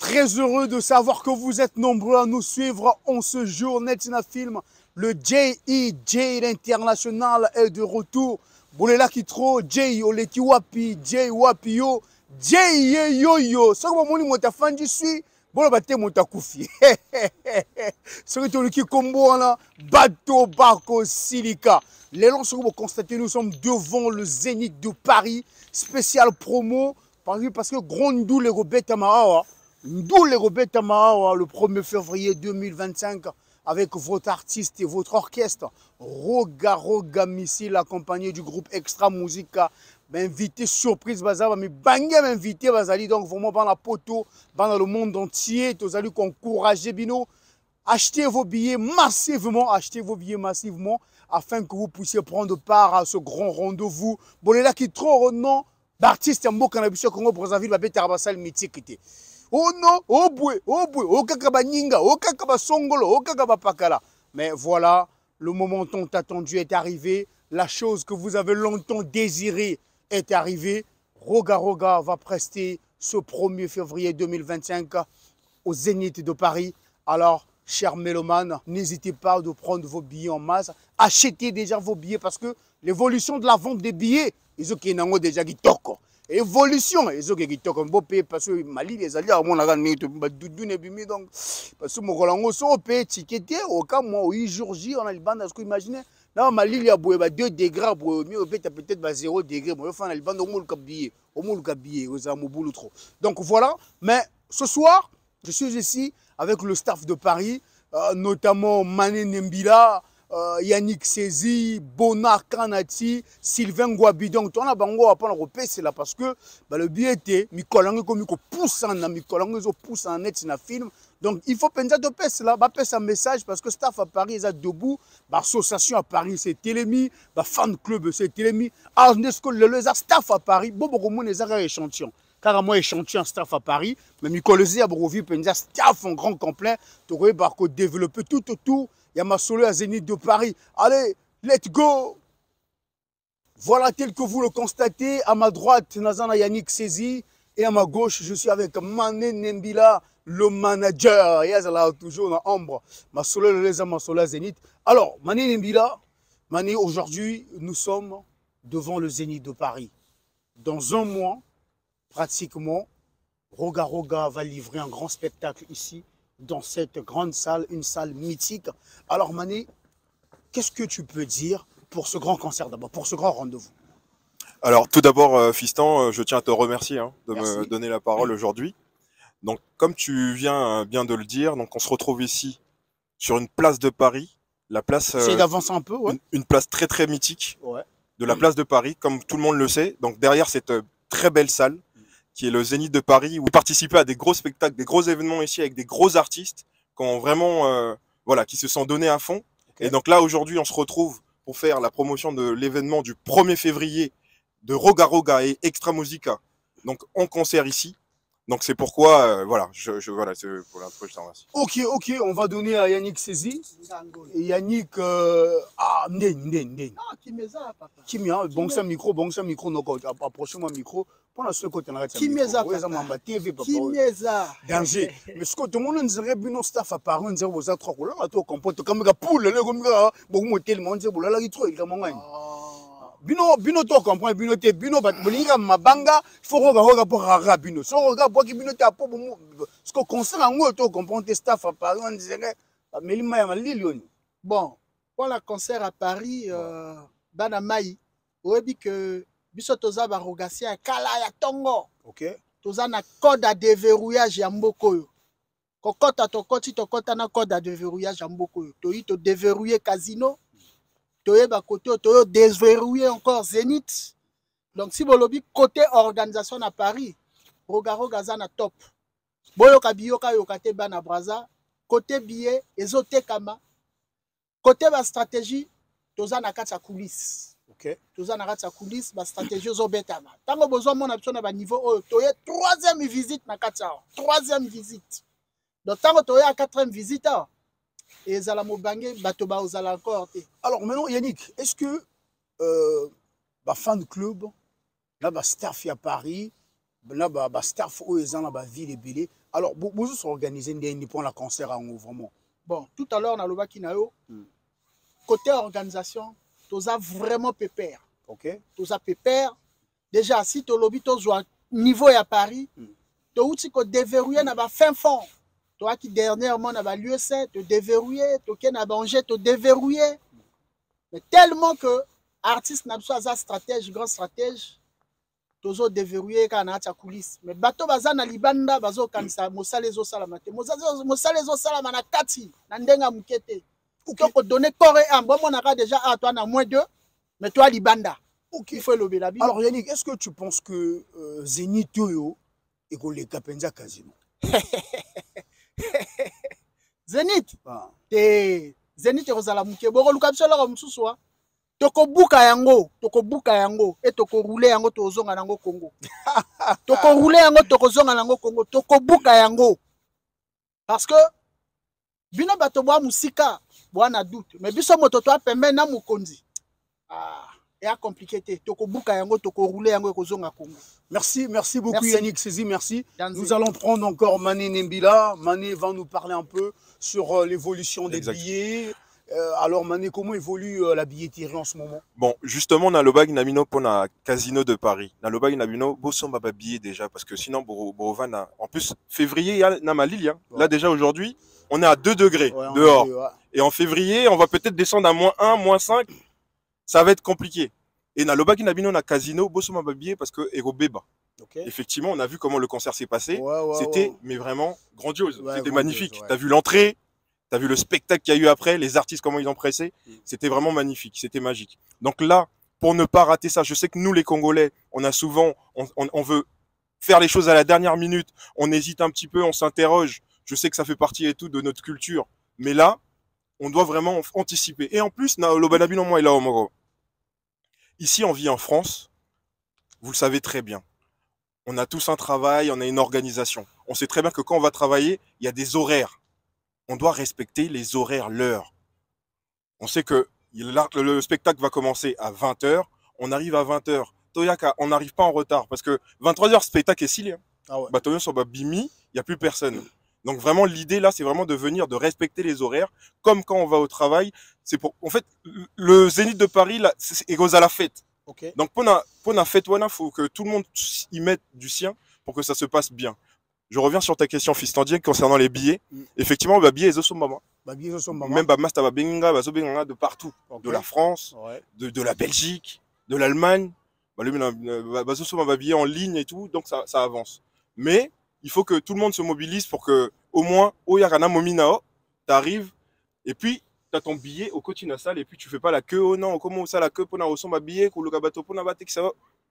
Très heureux de savoir que vous êtes nombreux à nous suivre en ce jour. Netina Film, le J.E.J. International est de retour. Boulela Kitro, J. Oleki Wapi, J. Wapi Yo, J. Yo Yo. Ce que vous avez fait, je suis. Bon, bate mota koufi. Ce que tu as combo là, bateau, barco, silica. Les gens que vous constatez, nous sommes devant le Zénith de Paris. Spécial promo. Parce que Grondou les Robert Tamarawa. D'où les Robert Tamarawa le 1er février 2025 avec votre artiste et votre orchestre Roga Roga Missile accompagné du groupe Extra Musica. Invité surprise bazaba mais bangé invité bazali donc vraiment dans la poteau dans le monde entier tous allez encourager bino achetez vos billets massivement afin que vous puissiez prendre part à ce grand rendez-vous bon là qui trop non d'artistes en Mboka na biso Congo Brazzaville ba betara basal mythique. Oh non, oh boué, oh kakaba ninga, oh kakaba songolo, oh kakaba pakala. Mais voilà, le moment tant attendu est arrivé. La chose que vous avez longtemps désirée est arrivée. Roga Roga va prester ce 1er février 2025 au Zénith de Paris. Alors, chers mélomanes, n'hésitez pas de prendre vos billets en masse. Achetez déjà vos billets parce que l'évolution de la vente des billets, ils ont déjà dit toko. Évolution, ils ont dit toko. Parce que Mali, les alliés, on a gagné donc parce que mon rolango sont payé ticket au cas moi 8 jours J on a le bande à ce que imaginez. Là Mali il y a 2 degrés mieux peut-être 0 degré moi enfin le bande au moule billet aux amoubou trop. Donc voilà, mais ce soir, je suis ici avec le staff de Paris, notamment Mané Nembila, Yannick Sezi, Bona Kanati, Sylvain Guabidon. On a bango à prendre c'est là parce que le billet était Mikolango comme pousse en Mikolango pousse en net na film. Donc il faut penser de pèse là, bah pèse un message parce que staff à Paris est debout, l'association à Paris c'est Télémi, fan club c'est Télémi, le staff à Paris, beaucoup de monde les a échantillons. Car moi échantillon staff à Paris, mais Mikolezi a beaucoup vu penser staff en grand complet, tu vois par que développer tout autour. Il y a ma solo à Zénith de Paris. Allez, let's go! Voilà tel que vous le constatez. À ma droite, Nazana Yannick Sezi. Et à ma gauche, je suis avec Mané Nembila, le manager. Il y a toujours dans l'ombre. Ma solo à Zénith. Alors, Mané Nembila, Mané, aujourd'hui, nous sommes devant le Zénith de Paris. Dans un mois, pratiquement, Roga Roga va livrer un grand spectacle ici. Dans cette grande salle, une salle mythique. Alors Mané, qu'est-ce que tu peux dire pour ce grand concert d'abord, pour ce grand rendez-vous? Alors tout d'abord, Fiston, je tiens à te remercier de Merci. me donner la parole aujourd'hui. Donc comme tu viens bien de le dire, donc on se retrouve ici sur une place de Paris, la place, Essaye d'avancer un peu, ouais. une place très très mythique Ouais. de la place de Paris, comme tout le monde le sait. Donc derrière cette très belle salle, qui est le Zénith de Paris, où participer à des gros spectacles, des gros événements ici avec des gros artistes qui ont vraiment, voilà, qui se sont donnés à fond. Okay. Et donc là, aujourd'hui, on se retrouve pour faire la promotion de l'événement du 1er février de Roga Roga et Extra Musica. Donc, en concert ici. Donc, c'est pourquoi, voilà, voilà, c'est pour l'intro, je t'en remercie. Ok, on va donner à Yannick Sezi. Et Yannick, Nden. Ah, Kimeza, papa. Kimia, bon ça micro, approchez-moi micro. Pour la seule côté, on a Kimeza, TV, papa. Kimeza. Danger. Mais ce que tout le monde dirait, bien, staff à Paris, on dirait, vous êtes trois couleurs, tout comporte comme un poule, comme un bon, tellement, on dirait, vous l'avez trop, il est Bino to comprend bino te bino bat bolinga mabanga faut roga pour raga bino so roga pour ki bino te apo bon ce que concert ngo to comprend tes staff à Paris on dirait melima ya malilioni. Bon pour la concert à Paris bana mai oyebi que biso toza ba rogasia kala ya tongo. OK toza na code à déverrouillage ya mboko yo kokota tokota na code à déverrouillage ya mboko yo to déverrouiller casino. Toyo déverrouiller encore Zénith. Donc si vous lobby côté organisation à Paris, Roga Roga na top. Boyoka biyoka yokate bana braza, côté billet ezote kama. Côté ba stratégie, toza na kati ya coulisse. OK. Toza na kati ya coulisse ba stratégie zo betama. Tango besoin mon option na ba niveau toye 3e visite na kati ya 3e visite. Donc tango toye à 4e visite. Et Zala Mobangé, Batoba Ozala encore. Alors maintenant, Yannick, est-ce que fan club, là, staff à Paris, là staff où ils ont la ville belé. Alors vous organisez des pour la concert en vraiment. Bon, tout à l'heure, on a le Bakinayo. Côté organisation, tu as vraiment pépère. OK. Tu as pépère. Déjà, si tu as lobby, tu as niveau à Paris, tu as déverrouillé dans fin fond. Tu as qui dernièrement dans l'UEC, tu as déverrouillé, tu as Angers, tu as déverrouillé. Mais tellement que artiste n'a pas de stratège, grand stratège, tu as déverrouillé quand on a ta coulisse. Mais bateau bazan na libanda bazo kanisa mosale zo salamate. Mosale zo salamana kati na ndenga mukete. Tu peux donner corps et âme. Bon, on a déjà toi na moins 2, mais toi libanda. OK. Il faut le la Alors Yannick, est-ce que tu penses que Zénith Toyo et que les Kapenza Casino Zénith Zénith rozala muke boko lukabso la mususu wa toko buka yango et toko rouler yango tozonga nango Congo. Toko rouler yango tokozonga nango Congo, toko buka yango. Parce que bino bato bwa musika bwana doute, mais biso moto to apembe na mukonzi. Et à compliqué toko buka yango toko rouler yango kozonga Congo. Merci beaucoup Yannick Sezi, merci. Nous allons prendre encore Mané Nembila. Mané va nous parler un peu sur l'évolution des billets. Alors Mané, comment évolue la billetterie en ce moment? Bon, justement, on a le bag Namino pour la Casino de Paris. On a le bag Namino, Bosson Baba billet déjà, parce que sinon, Borovana, en plus, février, il y a Namalil. Hein. Ouais. Là, déjà aujourd'hui, on est à 2 degrés dehors. Et en février, on va peut-être descendre à -1, -5. Ça va être compliqué. Et dans le bag Namino, on a Casino, Bosson Baba billet, parce que Ero Beba. Okay. Effectivement, on a vu comment le concert s'est passé. C'était mais vraiment grandiose. C'était magnifique. Tu as vu l'entrée. Tu as vu le spectacle qu'il y a eu après, les artistes, comment ils ont pressé. C'était vraiment magnifique, c'était magique. Donc là, pour ne pas rater ça, je sais que nous, les Congolais, on a souvent, on veut faire les choses à la dernière minute, on hésite un petit peu, on s'interroge. Je sais que ça fait partie et tout de notre culture. Mais là, on doit vraiment anticiper. Et en plus, ici, on vit en France, vous le savez très bien. On a tous un travail, on a une organisation. On sait très bien que quand on va travailler, il y a des horaires. On doit respecter les horaires, l'heure. On sait que le spectacle va commencer à 20h, on arrive à 20h. Toyaka, on n'arrive pas en retard parce que 23h, le spectacle est silé. Ah ouais. Bah, sur Bimi, il n'y a plus personne. Donc vraiment, l'idée là, c'est vraiment de venir, de respecter les horaires, comme quand on va au travail. C'est pour, en fait, le Zénith de Paris, là, c'est égal à la fête. Okay. Donc pour la fête, il faut que tout le monde y mette du sien pour que ça se passe bien. Je reviens sur ta question, Fistandien, concernant les billets. Effectivement, les billets, ils sont maman. Même de partout. Okay. De la France, de la Belgique, de l'Allemagne. Billets en ligne et tout, donc ça avance. Mais il faut que tout le monde se mobilise pour que, au moins, tu arrives et puis tu as ton billet au côté de la salle et puis tu fais pas la queue. Oh non, comment ça la queue pour un billet,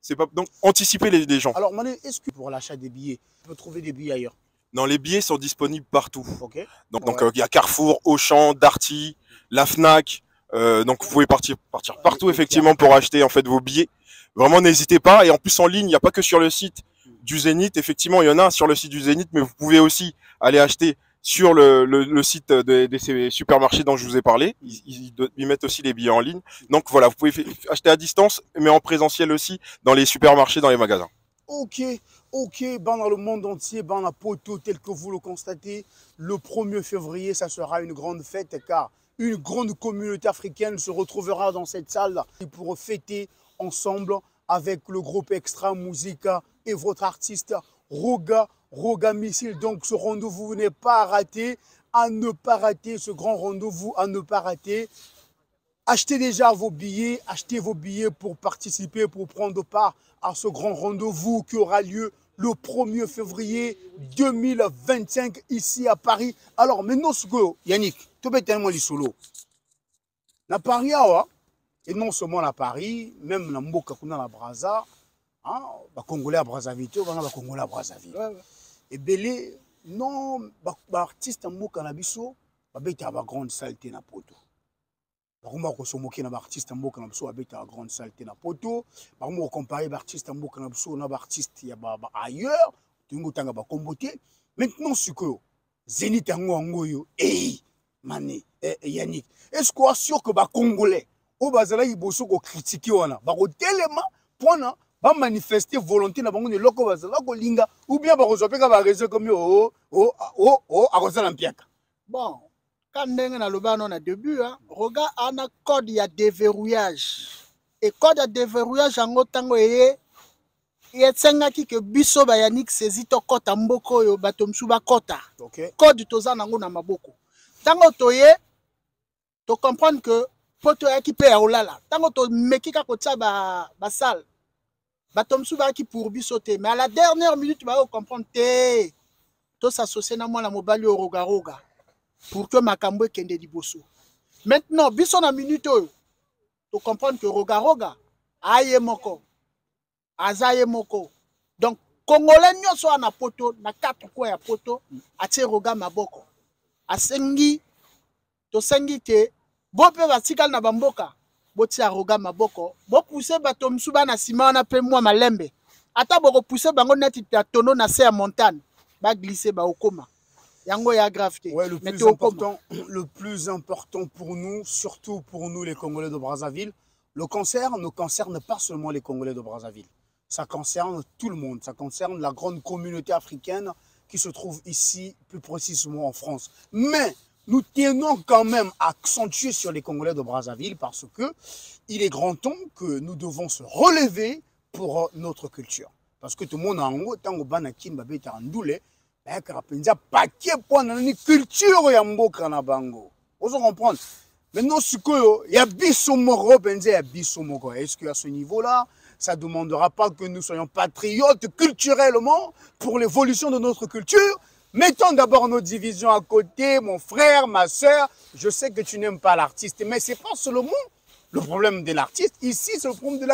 c'est pas donc anticiper les gens. Alors Mané, est-ce que pour l'achat des billets, tu peux trouver des billets ailleurs? Non, les billets sont disponibles partout. Okay. Donc il y a Carrefour, Auchan, Darty, la Fnac. Donc vous pouvez partir partout effectivement pour acheter en fait vos billets. Vraiment n'hésitez pas. Et en plus en ligne, il n'y a pas que sur le site du Zénith. Effectivement, il y en a sur le site du Zénith, mais vous pouvez aussi aller acheter sur le site de ces supermarchés dont je vous ai parlé. Ils mettent aussi les billets en ligne. Donc voilà, vous pouvez acheter à distance, mais en présentiel aussi dans les supermarchés, dans les magasins. Ok, dans le monde entier, dans la Poto, tel que vous le constatez, le 1er février, ça sera une grande fête car une grande communauté africaine se retrouvera dans cette salle pour fêter ensemble avec le groupe Extra Musica et votre artiste Roga Missile. Donc ce rendez-vous n'est pas raté, à ne pas rater ce grand rendez-vous, à ne pas rater. Achetez déjà vos billets, achetez vos billets pour participer, pour prendre part à ce grand rendez-vous qui aura lieu le 1er février 2025 ici à Paris. Alors maintenant, Yannick, tu peux tellement les solo. Na Paris, et non seulement à Paris, même dans Mboka, dans la Brazza, les Congolais à Brazzaville, les Congolais à Brazzaville. Et belé, non, les artistes en Mboka na biso, ils ont une grande saleté na poto. Bakuma ko somoki na artiste mboka na biso abeta grande saleté na poto. Bakuma comparer artiste mboka na biso na artiste ya ailleurs, tungo tanga ba komboté. Maintenant sikoyo Zénith ngo yo Mané Yannick. Est-ce qu'on est sûr que ba congolais au bazala iboso ko critiquer wana ba ko telema pona ba manifester volonté na bango ne loko bazala ko linga ou bien ba rezope ka ba réseau comme à cause l'ampiaka. Bon, quand ndenge na lobano na début hein, regarde un code ya déverrouillage. Et code de déverrouillage yango tango eye yetsengaki ke biso ba Yannick Sezi to kota mboko yo bato msu ba kota. OK. Code toza nango na maboko. Tango toye to comprendre que poto yaki pe ya olala. Tango to mekika kotsa ba salle. Bato msu ba ki pour biso te, mais à la dernière minute ba comprendre te. To s'associer na mwana mobali o roga roga pour que makambo kende liboso. Maintenant biso na minute oyo to comprendre que roga roga aye moko azaye moko. Donc congolais nyonso na poto na quatre coins ya poto atie roga maboko. Asengi to sengi te bo pe batikal na bamboka botia roga maboko bo pousser bato msuba na sima na pe mwa malembe ata boko pousser bango neti ta tono na se ya montagne ba glisser ba okoma yango ya gravité. Ouais, le plus important pour nous, surtout pour nous les Congolais de Brazzaville, le cancer ne concerne pas seulement les Congolais de Brazzaville. Ça concerne tout le monde, ça concerne la grande communauté africaine qui se trouve ici, plus précisément en France. Mais nous tenons quand même à accentuer sur les Congolais de Brazzaville parce que il est grand temps que nous devons se relever pour notre culture. Parce que tout le monde a un mot, tant que banakin babé tarandoule, ben karapenza paquet point dans une culture ya mboka na bango. Vous comprendre. Maintenant ce que il y a biso moko benze ya biso moko. Est-ce qu'à ce niveau-là, ça ne demandera pas que nous soyons patriotes culturellement pour l'évolution de notre culture? Mettons d'abord nos divisions à côté, mon frère, ma soeur. Je sais que tu n'aimes pas l'artiste, mais c'est pas seulement le problème de l'artiste. Ici, c'est le problème de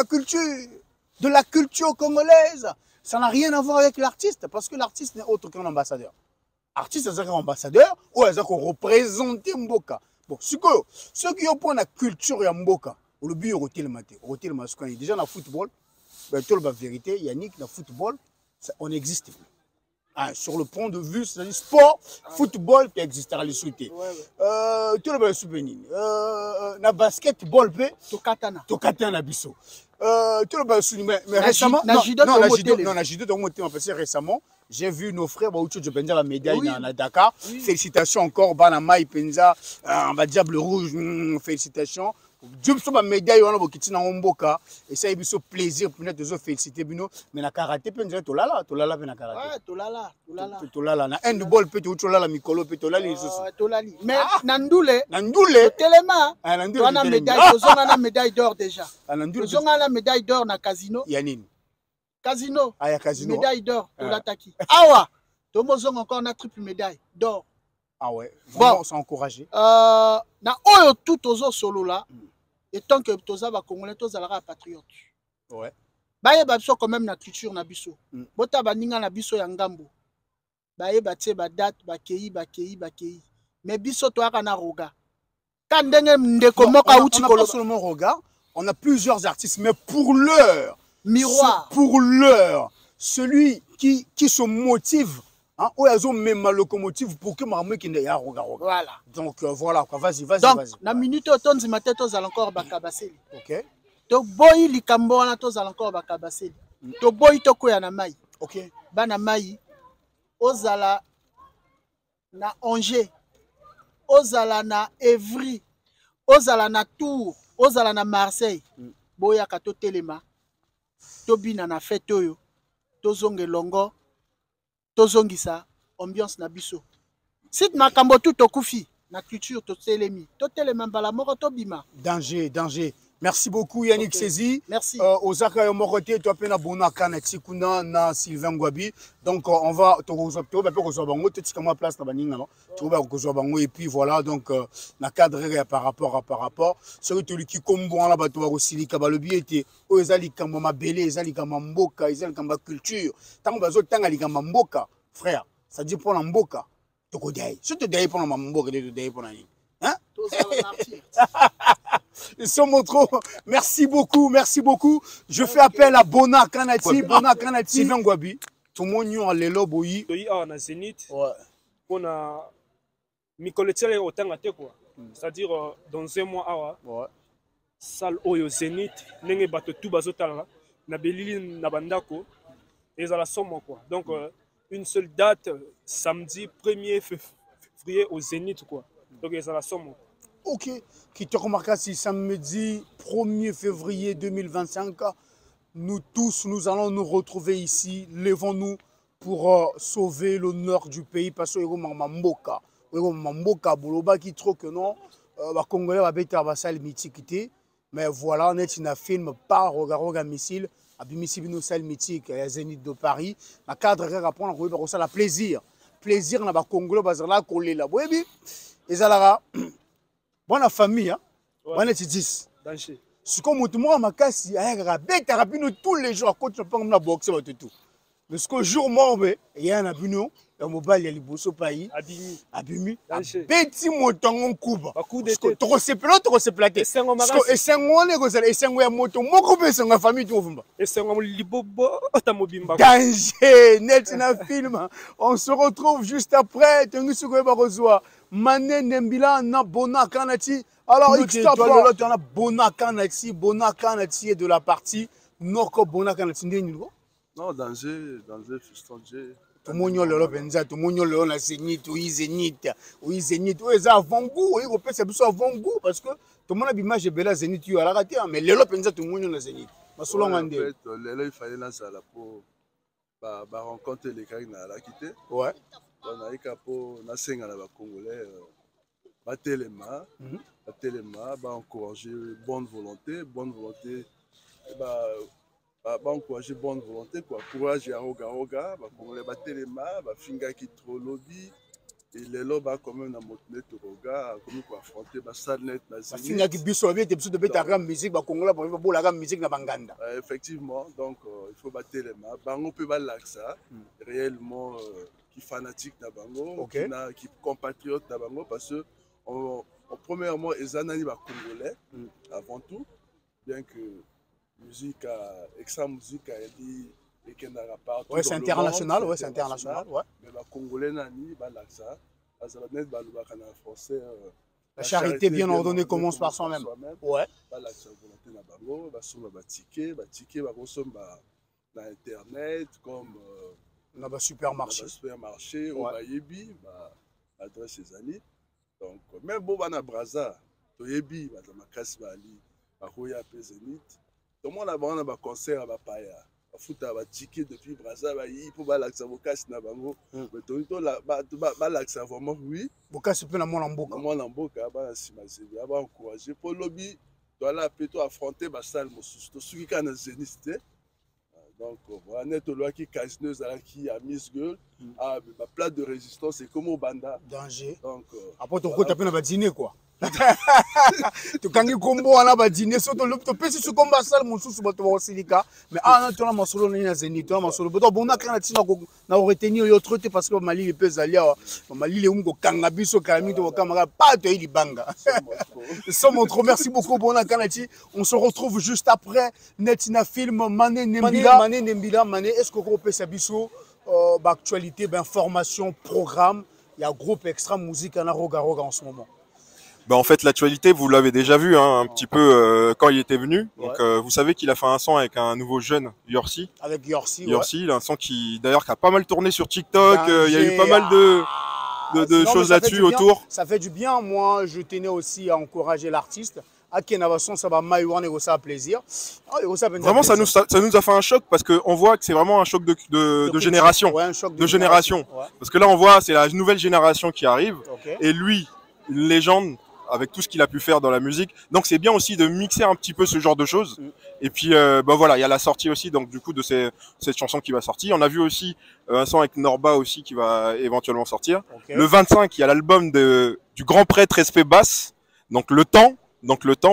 la culture congolaise. Ça n'a rien à voir avec l'artiste, parce que l'artiste n'est autre qu'un ambassadeur. Artiste, c'est un ambassadeur, ou c'est un représenté Mboka. Bon, ceux qui ont pour la culture ya Mboka, au but rotel maté, déjà dans le football, ben tout la vérité, Yannick, dans le football, on n'existe plus. Ah, sur le point de vue, c'est-à-dire sport, football qui existera les souhaiter. Tout le monde souvenir. Na basketball, Tokatana biso. Tout le monde souvenir. Mais récemment, non, la judo parce que récemment, j'ai vu nos frères, Baoucho Penza, la médaille dans Dakar. Félicitations encore, Banamaï Penza, Diable Rouge, félicitations. Dieu soit ma médaille on a beaucoup qui na mboka et ça il so plaisir pour nous féliciter bino mais na karaté peut dire tolala na karaté ouais tolala na handball peut tolala mikolo peut tolala tolali mais nandule telema on a médaille tozonga na médaille d'or déjà tozonga na médaille d'or na casino yanine casino aya casino médaille d'or tolataki awa tomozonga encore na triple médaille d'or. Ah ouais, vraiment, bon, c'est encouragé. Na oyo tout ozo solo là, et tant que toza ba congolais toza la patriote. Ouais. Baye ba biso quand même na culture na biso. Bota ba ninga na biso ya ngambo. Baye ba tie ba date ba kei. Mais biso to aka na roga. Ka ndenge ndeko moka uti kolo. On a pas seulement roga, on a plusieurs artistes mais pour l'heure, miroir. Pour l'heure, celui qui se motive. Hein, ou même ma locomotive pour que ma mère qui n'est roga. Voilà. Donc voilà quoi, vas-y. Donc na minute otonzi mateto za encore bakabaseli. OK. To boyi likambo na to za encore bakabaseli. To boyi to koya na mai. OK. Bana mai ozala na Angers, ozala na Évry, ozala na Tours, ozala na Marseille. Boya ka to telema. To bina na fête oyo. To zonge longo. Tozongisa ambiance na biso. Sit makambo tout okufi na culture to telema mbala moko to bima. Danger. Merci beaucoup Yannick Sezi. Merci. Ozaka yo moroté to pena bonaka na Tikuna na Sylvain Ngwabi. Donc on va to ba pe ko zo bango te tikama place na baninga no. To ba ko zo bango et puis voilà donc na cadre par rapport celui qui kombo na bato ba ko silika ba lobi ete o ezali kamba mabele ezali kamba mboka ezali kamba culture. Tango bazo tanga likamba mboka frère, ça dit pour la mboka. To ko dai. Je te dai pour la mboka de dai pour la ni. Hein? Ils sont mon trop. Merci beaucoup. Je fais appel à Bona Kanati, Sylvain Ngwabi. Tout le monde a les loboyi. On a Zénith. Ouais. On a Mikoletiel au Tangate quoi. C'est-à-dire dans un mois awa. Ouais. Salle Oyo Zénith, n'enge bato tout bazotala. na belili na bandako et ça la somme quoi. Donc une seule date samedi 1er février au Zénith quoi. Donc ça la somme. Ok, qui te remarquera si samedi 1er février 2025, nous tous, nous allons nous retrouver ici, levons-nous pour sauver l'honneur du pays parce que Mamboka, Mamboka, Boloba qui trouve que non, les Congolais va bêter à salle mythique, mais voilà, on est un film par Roga Missile, à Bimissile nous salle mythique, à Zénith de Paris, la cadre à prendre pour ça la plaisir dans les Congolais, parce que là, coller là, oui, et ça là. Bonne famille, hein? Bonne 10. C'est comme tout le monde, je suis tous les jours, je suis boxer. Mais ce que jour, il y a un abino, il y a un mobile, il y a le pays. Abimi. Petit montant, Kuba. Tu sais pas, tu sais pas. Et c'est un moto, mon copain, c'est une famille. Et c'est un libobo, danger, net na film. On se retrouve juste après. Tu nous reçois. Mané Nembila na Bona Kanati. Alors, tu as Bona Kanati, Bona Kanati de la partie Noko Bona Kanati. Non, danger, fiston J. Tout le monde est tout le monde est là, Zénith, oui, Zénith, oui, Zénith, oui, ça avant-goût, oui, on peut se faire avant-goût parce que tout le monde a l'image de Bella Zénith, tu as la raté, mais les autres, tout le monde est là, Zénith. En fait, il fallait là, pour rencontrer les gars qui ont quitté. Ouais. On a eu pour nasenga na Congolais, batelema, encourager bonne volonté, encourager bonne volonté, quoi. Courage à Roga, Congolais batelema, finga qui trop lobby, et les lobes quand même na montée de Roga, comme quoi affronter Salnet na Zénith. Finga qui biso avec des petits de bêta ram musique, Congolais pour la ram musique na Banganda. Effectivement, donc il faut batelema, bango peut balaxa réellement. Fanatique d'Abango, okay. Qui compatriote d'Abango, parce que premièrement, ils sont congolais avant tout, bien que musique, extra musique, elle dit qu'elle n'a pas. Ouais, c'est international, ouais, c'est international, ouais. Mais les Congolais nani, balaksa, azabanet balubaka en français. La charité bien ordonnée commence par soi-même. Ouais. Balaksa volonté d'Abango, basoma ticket, bakosomba na internet comme. On a un supermarché. On a Yebi, adresse les amis. Donc, même si on a Braza, Yebi, on a Kasbali, on a Zénith. Tout le monde a un concert à Paya. On a un ticket depuis Braza, il faut que l'accès au casse na bango. Mais tout le l'accès vraiment oui. Boka c'est peu la mon lamboka. Mon lamboka, ba simazi, ba encourager pour lobby. Doit là plutôt affronter ba salle mosus. To suki kana Zénith. Donc, voilà, net loi qui casineuse qui a mis gueule, à la plate de résistance, c'est comme au Banda. Danger. Donc, après, tu as pu dîner quoi. Tu as un combo à dîner, surtout le petit ce combat sale, mon sous au silica. Mais ah, tu as ma solo na Zénith, tu as ma solo. Bon, on a retenu l'autre parce que Mali est pesé à Mali est un kangabiso, calamito, camarade, pas de Ilibanga. Merci beaucoup, Bona Kanati. On se retrouve juste après. Netina film Mané Nembila. Mané, est-ce que vous pouvez savoir actualité, information, programme? Il y a un groupe extra musique à Roga en ce moment. Bah en fait, l'actualité, vous l'avez déjà vu un petit peu quand il était venu. Donc, vous savez qu'il a fait un son avec un nouveau jeune, Yorsi. Avec Yorsi, il a un son qui, d'ailleurs, qui a pas mal tourné sur TikTok. Il y a eu pas mal de choses là-dessus autour. Ça fait du bien. Moi, je tenais aussi à encourager l'artiste. À Kenavason, ça va maïwan et ça plaisir. Vraiment, ça nous a fait un choc parce qu'on voit que c'est vraiment un choc de génération. Ouais, un choc de génération. Ouais. Parce que là, on voit, c'est la nouvelle génération qui arrive. Okay. Et lui, une légende, avec tout ce qu'il a pu faire dans la musique. Donc c'est bien aussi de mixer un petit peu ce genre de choses. Et puis voilà, il y a la sortie aussi donc du coup de cette chanson qui va sortir. On a vu aussi un son avec Norba aussi qui va éventuellement sortir. Okay. Le 25, il y a l'album du grand prêtre Respect Basse. Donc le temps,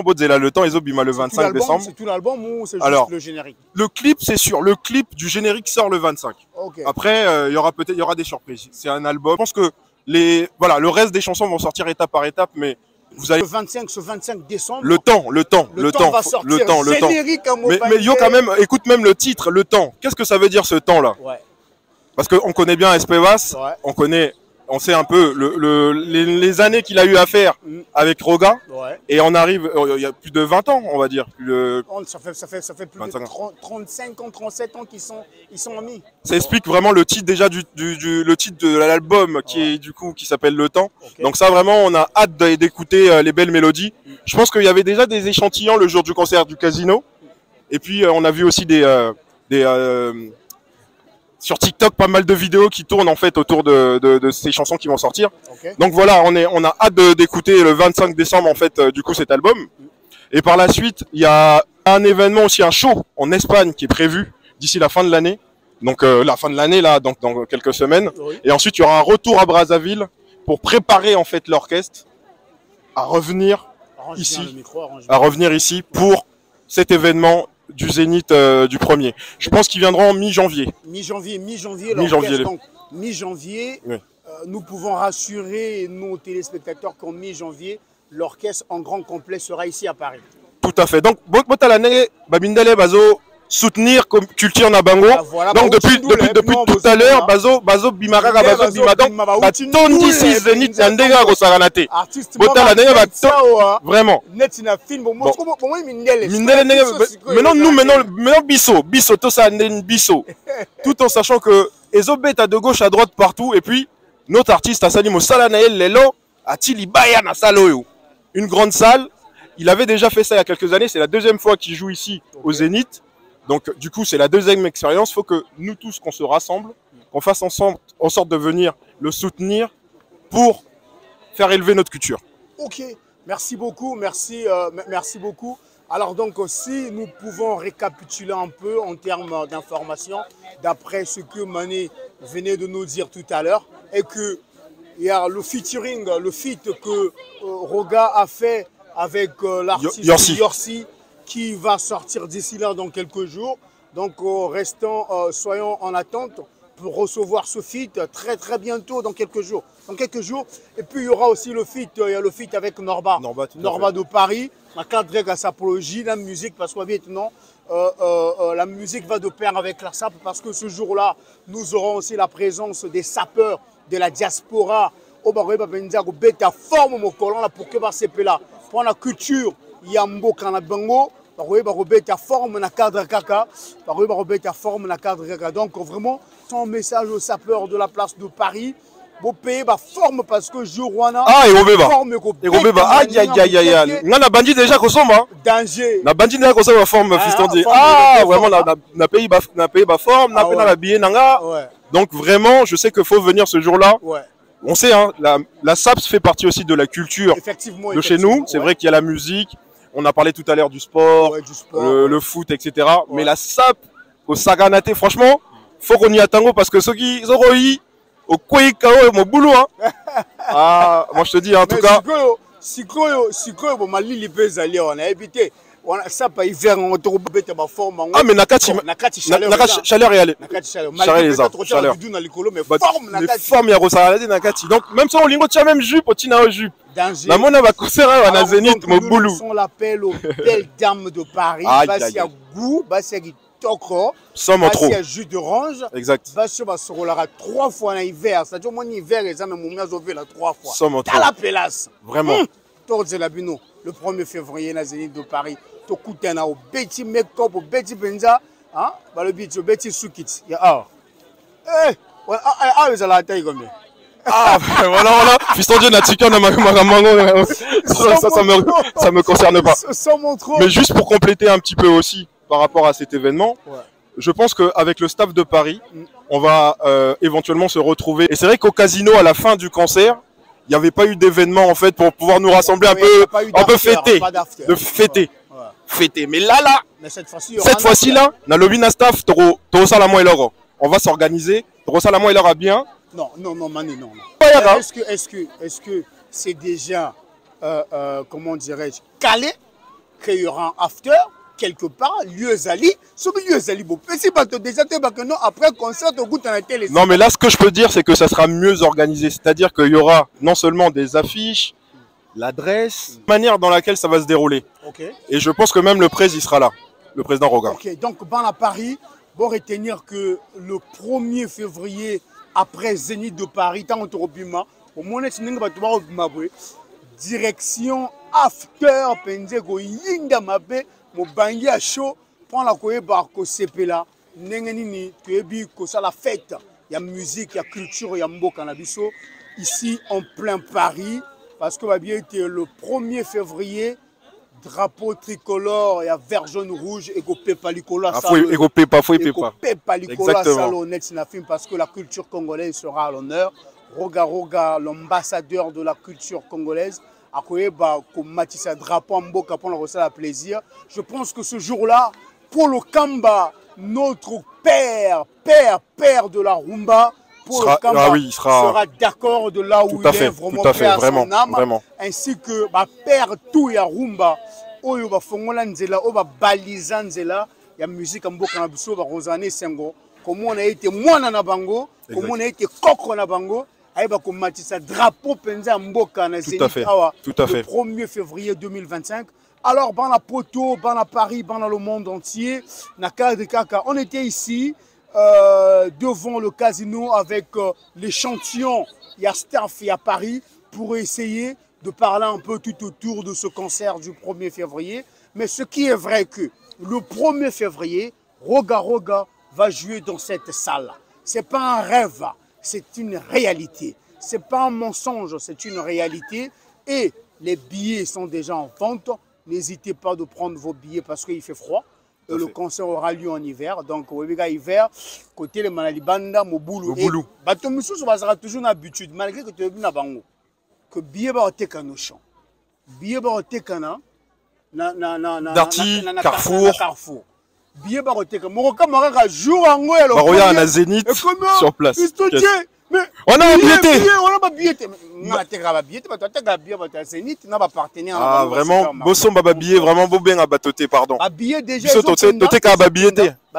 Bodzela le temps, Ezobima le 25 décembre. C'est tout l'album ou c'est juste le générique? Le clip, c'est sûr. Le clip du générique sort le 25. Okay. Après, il y aura des surprises. C'est un album. Je pense que le reste des chansons vont sortir étape par étape, mais vous allez... Ce 25 décembre. Le temps va sortir. Générique à mais yo quand même, écoute même le titre, le temps. Qu'est-ce que ça veut dire ce temps-là? Ouais. Parce qu'on connaît bien Espevas, on connaît on sait un peu les années qu'il a eu à faire avec Roga. Ouais. Et on arrive, il y a plus de 20 ans, on va dire. Ça fait plus de 35 ans, 37 ans qu'ils sont amis. Ça explique vraiment le titre déjà le titre de l'album qui s'appelle Le Temps. Okay. Donc ça vraiment, on a hâte d'écouter les belles mélodies. Je pense qu'il y avait déjà des échantillons le jour du concert du Casino. Et puis on a vu aussi sur TikTok, pas mal de vidéos qui tournent en fait autour de ces chansons qui vont sortir. Okay. Donc voilà, on a hâte d'écouter le 25 décembre en fait du coup cet album. Et par la suite, il y a un événement aussi, un show en Espagne qui est prévu d'ici la fin de l'année. Donc la fin de l'année là, donc dans quelques semaines. Oui. Et ensuite il y aura un retour à Brazzaville pour préparer en fait l'orchestre à revenir ici pour cet événement du Zénith du premier. Je pense qu'ils viendront en mi-janvier. Mi-janvier. Donc mi-janvier, oui. Nous pouvons rassurer nos téléspectateurs qu'en mi-janvier, l'orchestre en grand complet sera ici à Paris. Tout à fait. Donc, Botalane, Babindele, Bazo, soutenir comme culture Nabango. Ah, voilà, donc depuis tout à l'heure, Bazo Bimaraga, Bazo Bimadon, Baton d'ici Zénith, Yandega, Gosaranate. Botalane, vraiment. Maintenant Bisso, tout ça, Bisso. Tout en sachant que Ezobet a de gauche à droite partout. Et puis, notre artiste, Assani Mosalanael, Lelo, Atili Bayana Saloyo. Une grande salle. Il avait déjà fait ça il y a quelques années. C'est la deuxième fois qu'il joue ici au Zénith. Donc, du coup, c'est la deuxième expérience. Il faut que nous tous, qu'on se rassemble, qu'on fasse ensemble, en sorte de venir le soutenir pour faire élever notre culture. Ok, merci beaucoup, merci beaucoup. Alors donc, si nous pouvons récapituler un peu en termes d'informations, d'après ce que Mané venait de nous dire tout à l'heure, et que il y a le featuring, le feat que Roga a fait avec l'artiste Yorsi, qui va sortir d'ici là dans quelques jours. Donc soyons en attente pour recevoir ce feat très très bientôt, dans quelques jours. Et puis il y aura aussi le feat avec Norba de Paris. Ma cadre à sapologie, la musique, parce que maintenant la musique va de pair avec la sape, parce que ce jour-là, nous aurons aussi la présence des sapeurs de la diaspora. Au Baroeba Benzago beta forme mon colon là pour que va se là pour la culture Yambo Kanabango. Baroeba forme na cadre kaka. Baroeba forme na cadre kaka. Donc vraiment, son message aux sapeurs de la place de Paris. Beau pays ba forme parce que Jourouana forme ko aïe na bandi déjà kosoma danger na bandi déjà kosoma forme fiston dit vraiment na pays ba forme na pena la billet nanga. Donc vraiment, je sais qu'il faut venir ce jour-là. On sait, hein, la SAPS fait partie aussi de la culture de chez nous. C'est vrai qu'il y a la musique. On a parlé tout à l'heure du sport, le foot, etc. Mais la SAP au Saganate, franchement, faut qu'on y attende parce que ceux qui ont eu au Kouikao, mon boulot. Ah, moi je te dis, en tout cas. Si bon, Mali, les pays alliés, on a habité. Ça pas hiver on te rebête ma forme. Ah mais nakati chaleur et aller. Chaleur les arbres. Chaleur. Mais forme ya Rosalade nakati. Donc même si on lingo tia même jupe, tina jupe. La mona va concert à Zénith mon boulou. On l'appelle aux belles dames de Paris. Bassi à goût, bassi à tokro. Sans trop. Bassi à jus d'orange. Exact. Bassi à sorolara 3 fois en hiver. Ça dit au moins hiver les amis mon mia zové la 3 fois. Sans trop. À la pélasse. Vraiment. Torze la bino le 1er février na Zénith de Paris. Tokutana au petit make-up au petit benza hein ba le biti au petit soukit ya ils allaient taille comme voilà fiston Dieu na tika na mamango ça me concerne pas. Mais juste pour compléter un petit peu aussi par rapport à cet événement, je pense qu'avec le staff de Paris, on va éventuellement se retrouver. Et c'est vrai qu'au Casino à la fin du concert, il n'y avait pas eu d'événement en fait pour pouvoir nous rassembler un peu fêter. Mais là, cette fois-ci là, na lobby na staff, Toro Salamo et Loro. On va s'organiser. Toro Salamo et Loro bien. Non, Mani, non. Est-ce que c'est déjà, comment dirais-je, calé qu'il y aura un after quelque part, lieu Zali, ce que lieu Zali, bon, c'est pas déjà que non, après concert, au goût de la télé. Non, mais là, ce que je peux dire, c'est que ça sera mieux organisé. C'est-à-dire qu'il y aura non seulement des affiches, l'adresse, la manière dans laquelle ça va se dérouler. Et je pense que même le président sera là, le président Roga. Ok, donc, à Paris, bon retenir que le 1er février après Zénith de Paris, tant on te repima, au moins tu n'es pas toi direction after Penzego Yinga Mabe, mon bangi à chaud, prends la coye barco sepela, n'engenini, tu es bi que ça la fête, il y a musique, il y a culture, il y a mbo cannabiso, ici en plein Paris, parce que bien été le 1er février. Drapeau tricolore, il y a vert, jaune, rouge, et Pepa Licola. Pepa Licola, parce que la culture congolaise sera à l'honneur. Roga Roga, l'ambassadeur de la culture congolaise, a matissé un drapeau en boca pour le plaisir. Je pense que ce jour-là, pour le Kamba, notre père de la rumba, sera d'accord de là où il est vraiment prêt à son âme, ainsi que père tout ya rumba oyo ba fongola nzela o ba baliza nzela ya musique mboka na biso ba Rosané Sengo comme on a été mwana na bango comme on a été koko na bango ay ba ko matisa drapeau penza mboka na Zénith awa le 1er février 2025. Alors dans la Poto, dans la Paris, dans le monde entier, na cadre kaka, on était ici devant le casino avec l'échantillon, il y a staff, il y a Paris, pour essayer de parler un peu tout autour de ce concert du 1er février. Mais ce qui est vrai que le 1er février, Roga Roga va jouer dans cette salle. Ce n'est pas un rêve, c'est une réalité. Ce n'est pas un mensonge, c'est une réalité. Et les billets sont déjà en vente. N'hésitez pas de prendre vos billets parce qu'il fait froid. Le concert aura lieu en hiver. Donc, au hiver, côté les Manalibanda, Moboulou. Batomissou, ça sera toujours une habitude, malgré que tu es venu à Bango. Que billet va te canoshan. Billet va te cana. Darty, Carrefour. Billet va te cana. Mon camarade, jour en haut, elle a un Zénith sur place. On a un billet. On a pas billet. Ah, vraiment, Bosson Baba billet, vraiment beau bien à batoté, pardon. Billet déjà. Toté qu'à billet.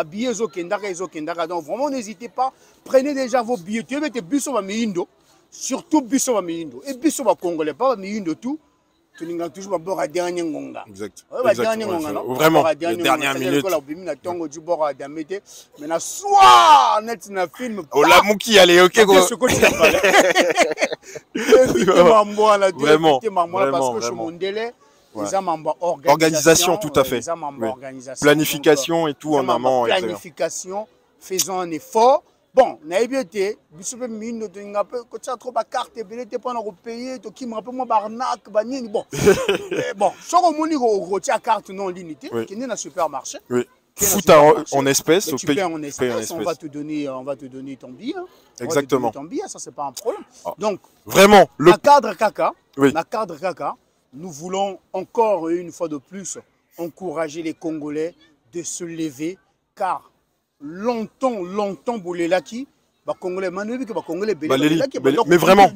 Billet Zokendaka. Donc vraiment, n'hésitez pas. Prenez déjà vos billets. Tu mettez Busso Bamiindo. Surtout Busso Bamiindo. Et Busso Congolais, pas Bamiindo tout. Tu n'as toujours pas à dernier ngonga. Exact. Vraiment. Dernière minute. Mais na soir net na film. Oh la mouki allez OK quoi. Vraiment. Parce que je mon délai. Organisation tout à fait. Planification et tout en amont. Planification, faisons un effort. Bon, na ebité, biso pe mine de ngape ko tsa trop ba carte belete pour na payer to ki me rappelle moi barnac ba nini bon. Bon, so ko moni ko tia carte non limitée qui n'est dans supermarché. Oui. Foot en espèces au pays. On va te donner ton billet. Exactement. Ton billet, ça c'est pas un problème. Donc vraiment le cadre Kaka, la cadre Kaka, nous voulons encore une fois de plus encourager les Congolais de se lever car longtemps bolelaki ba congolais manubi que ba congolais bolelaki mais vraiment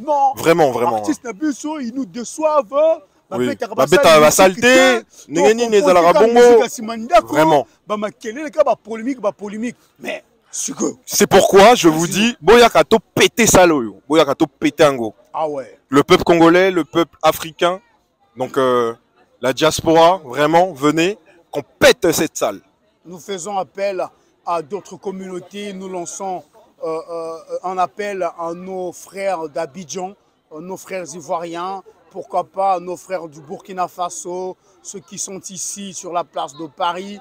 artistes na biso ils nous déçoivent ba beta ba saleté ngeni nezala bongo vraiment ba makelele ka ba polémique mais c'est pourquoi je vous dis boyaka to péter saloyo boyaka to péter ango. Ah ouais, le peuple congolais, le peuple africain, donc la diaspora, vraiment venez qu'on pète cette salle. Nous faisons appel à d'autres communautés, nous lançons un appel à nos frères d'Abidjan, nos frères ivoiriens, pourquoi pas nos frères du Burkina Faso, ceux qui sont ici sur la place de Paris,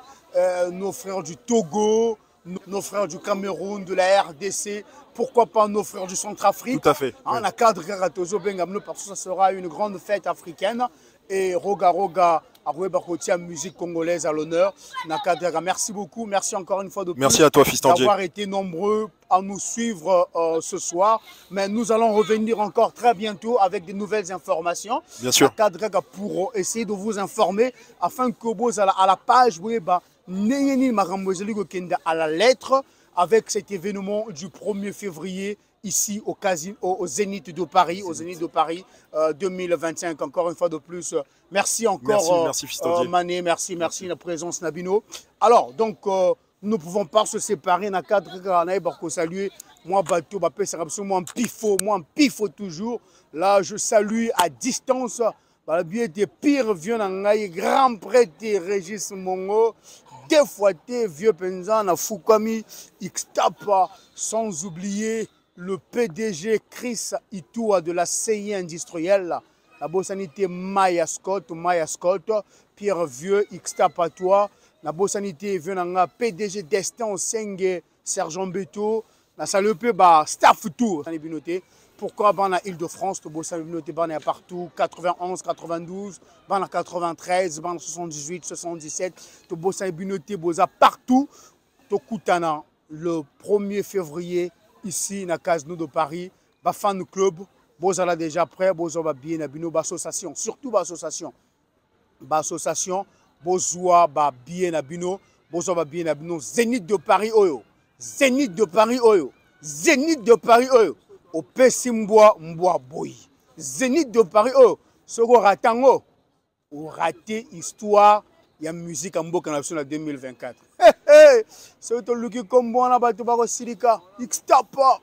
nos frères du Togo, nos frères du Cameroun, de la RDC, pourquoi pas nos frères du Centrafrique. Tout à fait. On a cadre Garatozo Bengamno parce que ça sera une grande fête africaine. Et Roga Roga à musique congolaise à l'honneur. Merci beaucoup, merci encore une fois de plus. Merci à toi, Fiston Dieu, d'avoir été nombreux à nous suivre ce soir. Mais nous allons revenir encore très bientôt avec de nouvelles informations. Bien sûr. Pour essayer de vous informer afin que vous à la page à la lettre avec cet événement du 1er février ici au Zénith de Paris, 2025. Encore une fois de plus, merci encore merci Mané, merci la présence Nabino. Alors donc nous ne pouvons pas se séparer dans cadre pour saluer moi bateau moi pifo toujours. Là je salue à distance bien des pires vieux grand prêtre Régis Mongo. Des fois, vieux penzan à Foukami, Xtapa, sans oublier le PDG Chris Itoua de la CI industrielle, la bossanité Maya Scott, Pierre Vieux, Xta Patois, la bossanité venanga PDG Destin Senge, Sergent Beto, la salupe ba staff tour, pourquoi dans la Île-de-France, tu bossanité partout, 91, 92, dans la 93, dans la 78, 77, tu bossanité partout, tu Koutana le 1er février. Ici, na Casino de Paris, ba fan club, bozala déjà prêt, bozala bien na bino ba association, surtout ba association, bozwa ba bien na bino, bozala bien na bino, Zénith de Paris oyo, Zénith de Paris oyo, Zénith de Paris oyo, au Pessimbois mboa boy, Zénith de Paris oyo, soko ratango, ou raté histoire. Il y a musique en Mboka en 2024. C'est tout le qui comme bon là-bas, tu vas au Silika. Xtapa.